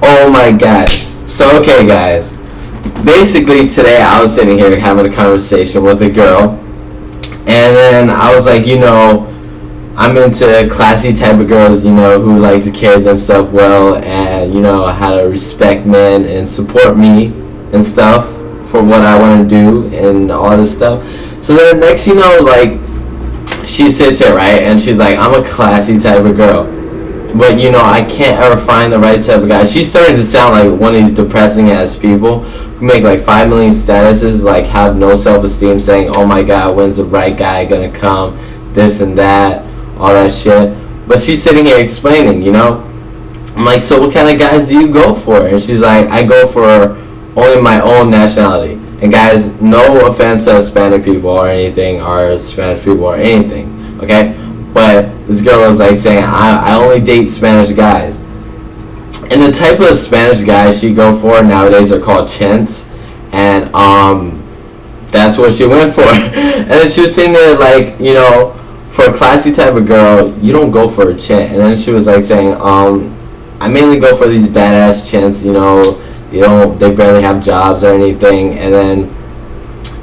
Oh my god. So okay guys, basically today I was sitting here having a conversation with a girl, and then I was like, I'm into classy type of girls, who like to carry themselves well, and how to respect men and support me and stuff for what I want to do and all this stuff. So then next, like, she sits here, right, and she's like, I'm a classy type of girl, but I can't ever find the right type of guy. She's starting to sound like one of these depressing ass people who make like 5 million statuses, like have no self-esteem, saying, oh my god, when's the right guy gonna come, this and that, all that shit. But she's sitting here explaining, I'm like, so what kind of guys do you go for? And she's like, I go for only my own nationality. And guys, no offense to Hispanic people or anything, or Spanish people or anything, okay? But this girl was like saying, I only date Spanish guys. And the type of Spanish guys she go for nowadays are called chents. And that's what she went for. And then she was sitting there like, for a classy type of girl, you don't go for a chent. And then she was like saying, I mainly go for these badass chents, they barely have jobs or anything. And then,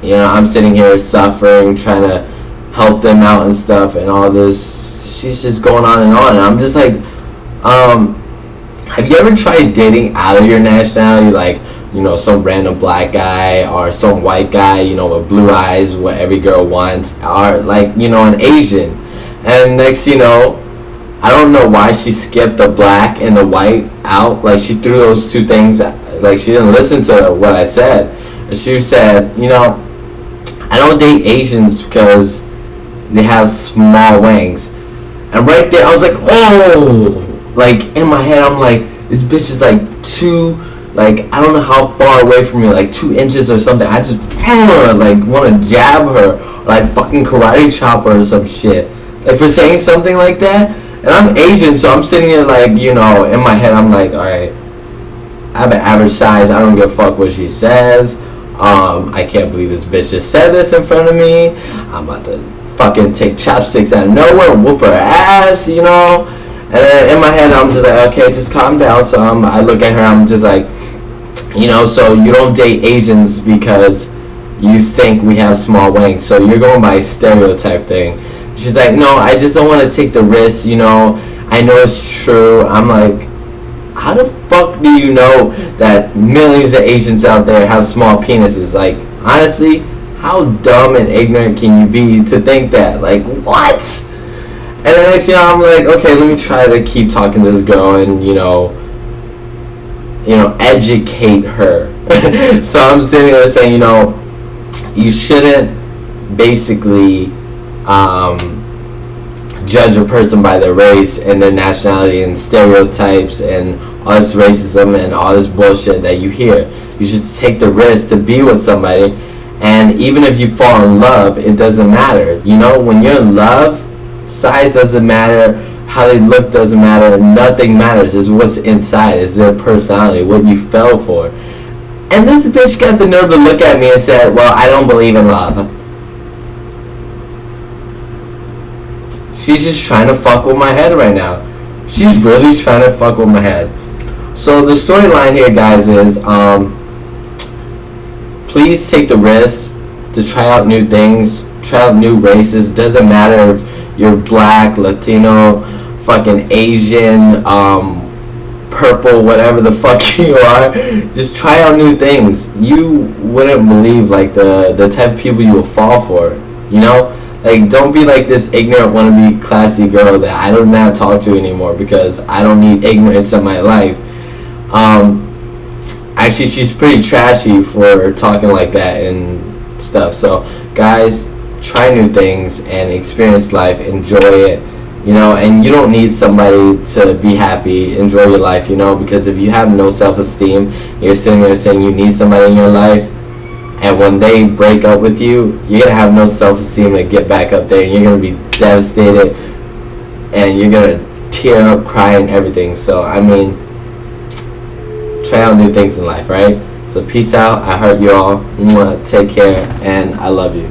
I'm sitting here suffering, trying to help them out and stuff, and all this. She's just going on and on. And I'm just like, have you ever tried dating out of your nationality, like, some random black guy or some white guy, with blue eyes, what every girl wants, or like, an Asian? And next, I don't know why she skipped the black and the white out. Like, she threw those two things, like, she didn't listen to what I said. And she said, I don't date Asians because they have small wings. And right there, I was like, oh! Like, in my head, I'm like, this bitch is like I don't know how far away from me, like 2 inches or something. I just, like, want to jab her, or like fucking karate chop her or some shit. Like, for saying something like that. And I'm Asian, so I'm sitting here like, in my head, I'm like, alright, I have an average size, I don't give a fuck what she says. I can't believe this bitch just said this in front of me. I'm about to fucking take chopsticks out of nowhere and whoop her ass, And then in my head, I'm just like, okay, just calm down. So I look at her, I'm just like, so you don't date Asians because you think we have small wings. So you're going by stereotype thing. She's like, no, I just don't want to take the risk, I know it's true. I'm like, how the fuck do you know that millions of Asians out there have small penises? Like, honestly, how dumb and ignorant can you be to think that? Like, what? And then next thing I'm like, okay, let me try to keep talking to this girl and, educate her. So I'm sitting there saying, you shouldn't basically judge a person by their race and their nationality and stereotypes and all this racism and all this bullshit that you hear. You should take the risk to be with somebody, and even if you fall in love, it doesn't matter. When you're in love, size doesn't matter, how they look doesn't matter, nothing matters. It's what's inside, it's their personality, what you fell for. And this bitch got the nerve to look at me and said, well, I don't believe in love. She's just trying to fuck with my head right now. She's really trying to fuck with my head. So the storyline here, guys, is please take the risk to try out new things, try out new races. Doesn't matter if you're black, Latino, fucking Asian, purple, whatever the fuck you are. Just try out new things. You wouldn't believe like the type of people you will fall for. Like, don't be like this ignorant wannabe classy girl that I do not talk to anymore because I don't need ignorance in my life. Actually, she's pretty trashy for talking like that and stuff. So, guys, try new things and experience life. Enjoy it, and you don't need somebody to be happy. Enjoy your life, because if you have no self-esteem, you're sitting there saying you need somebody in your life, and when they break up with you, you're going to have no self-esteem to get back up there, and you're going to be devastated, and you're going to tear up, cry, and everything. So, try out new things in life, right? So, peace out. I heard you all. Take care, and I love you.